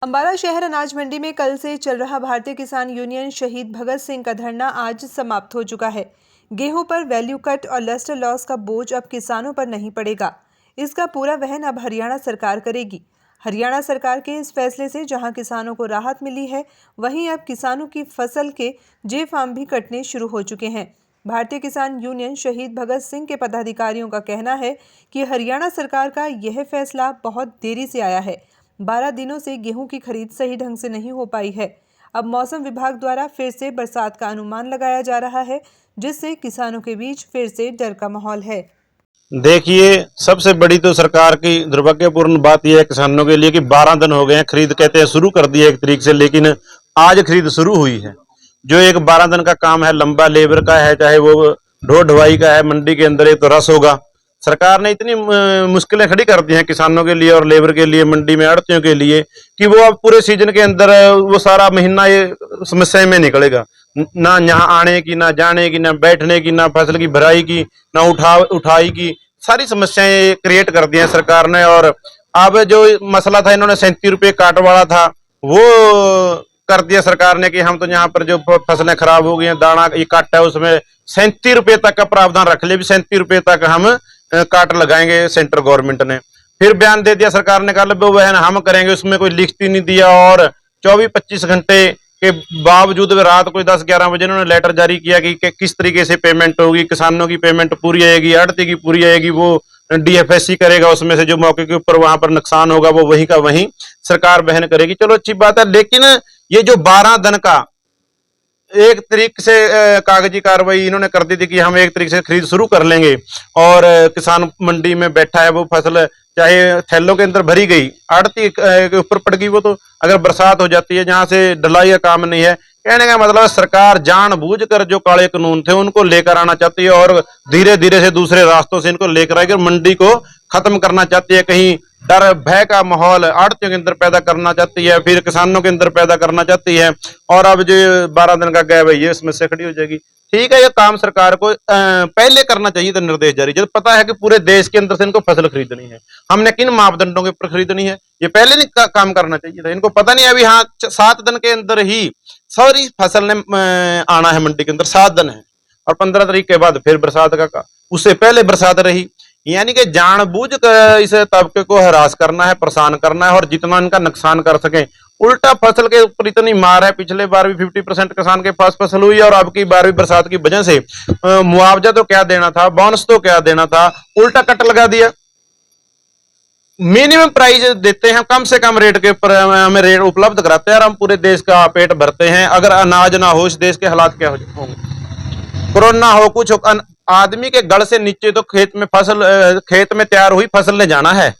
अंबाला शहर अनाज मंडी में कल से चल रहा भारतीय किसान यूनियन शहीद भगत सिंह का धरना आज समाप्त हो चुका है। गेहूं पर वैल्यू कट और लस्टर लॉस का बोझ अब किसानों पर नहीं पड़ेगा। इसका पूरा वहन अब हरियाणा सरकार करेगी। हरियाणा सरकार के इस फैसले से जहां किसानों को राहत मिली है, वहीं अब किसानों की फसल के जे फार्म भी कटने शुरू हो चुके हैं। भारतीय किसान यूनियन शहीद भगत सिंह के पदाधिकारियों का कहना है कि हरियाणा सरकार का यह फैसला बहुत देरी से आया है। 12 दिनों से गेहूं की खरीद सही ढंग से नहीं हो पाई है। अब मौसम विभाग द्वारा फिर से बरसात का अनुमान लगाया जा रहा है, जिससे किसानों के बीच फिर से डर का माहौल है। देखिए, सबसे बड़ी तो सरकार की दुर्भाग्यपूर्ण बात यह है किसानों के लिए कि 12 दिन हो गए हैं, खरीद कहते हैं शुरू कर दी है 1 तारीख से, लेकिन आज खरीद शुरू हुई है। जो एक 12 दिन का काम है, लंबा लेबर का है, चाहे वो ढो ढुवाई का है, मंडी के अंदर एक तो रस होगा। सरकार ने इतनी मुश्किलें खड़ी कर दी हैं किसानों के लिए और लेबर के लिए, मंडी में आड़तियों के लिए, कि वो अब पूरे सीजन के अंदर वो सारा महीना ये समस्या में निकलेगा। ना यहाँ आने की, ना जाने की, ना बैठने की, ना फसल की भराई की, ना उठाई की, सारी समस्याएं क्रिएट कर दी हैं सरकार ने। और अब जो मसला था, इन्होंने 37 रुपये काट वाला था, वो कर दिया सरकार ने कि हम तो यहाँ पर जो फसलें खराब हो गई हैं, दाना ये काट है, उसमें 37 रुपये तक का प्रावधान रख लिया, 37 रुपये तक हम काट लगाएंगे। सेंट्रल गवर्नमेंट ने फिर बयान दे दिया सरकार ने, कल वो वह हम करेंगे, उसमें कोई लिखत ही नहीं दिया। और 24-25 घंटे के बावजूद रात को 10-11 बजे उन्होंने लेटर जारी किया कि किस तरीके से पेमेंट होगी, किसानों की पेमेंट पूरी आएगी, आड़ती की पूरी आएगी, वो डीएफएससी करेगा, उसमें से जो मौके के ऊपर वहां पर नुकसान होगा वो वहीं का वहीं सरकार वहन करेगी। चलो अच्छी बात है, लेकिन ये जो 12 दिन का 1 तारीख से कागजी कार्रवाई इन्होंने कर दी थी कि हम 1 तारीख से खरीद शुरू कर लेंगे, और किसान मंडी में बैठा है, वो फसल चाहे थैलों के अंदर भरी गई, आड़ती के ऊपर पड़ गई, वो तो अगर बरसात हो जाती है, जहां से ढलाई का काम नहीं है। कहने का मतलब सरकार जानबूझकर जो काले कानून थे उनको लेकर आना चाहती है और धीरे धीरे से दूसरे रास्तों से इनको लेकर आकर मंडी को खत्म करना चाहती है। कहीं डर भय का माहौल आड़तियों के अंदर पैदा करना चाहती है, फिर किसानों के अंदर पैदा करना चाहती है, और अब जो 12 दिन का गैप है ये समस्या खड़ी हो जाएगी। ठीक है, ये काम सरकार को पहले करना चाहिए था, निर्देश जारी, जब पता है कि पूरे देश के अंदर से इनको फसल खरीदनी है, हमने किन मापदंडों के ऊपर खरीदनी है, ये पहले नहीं काम करना चाहिए था। इनको पता नहीं अभी, हाँ 7 दिन के अंदर ही सारी फसल ने आना है मंडी के अंदर, 7 दिन है, और 15 तारीख के बाद फिर बरसात का, उससे पहले बरसात रही। यानी कि जानबूझकर इस तबके को हरास करना है, परेशान करना है, और जितना इनका नुकसान कर सके। उल्टा फसल के ऊपर इतनी मार है, पिछले बार भी 50% किसान के पास फसल हुई, और अब की बार भी बरसात की वजह से मुआवजा तो क्या देना था, बोनस तो क्या देना था, उल्टा कट लगा दिया। मिनिमम प्राइस देते हैं, कम से कम रेट के ऊपर हमें रेट उपलब्ध कराते हैं, और हम पूरे देश का पेट भरते हैं। अगर अनाज ना हो, इस देश के हालात क्या होंगे? कोरोना हो, कुछ हो, आदमी के गल से नीचे तो खेत में तैयार हुई फसल ने जाना है,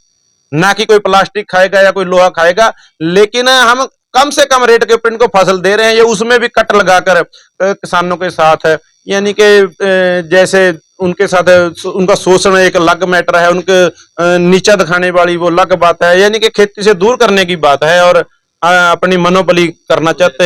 ना कि कोई प्लास्टिक खाएगा या कोई लोहा खाएगा। लेकिन हम कम से कम रेट के ऊपर इनको फसल दे रहे हैं, ये उसमें भी कट लगाकर किसानों के साथ है। यानी कि जैसे उनके साथ उनका शोषण एक अलग मैटर है, उनके नीचा दिखाने वाली वो अलग बात है। यानी कि खेती से दूर करने की बात है, और अपनी मनोबली करना चाहते हैं।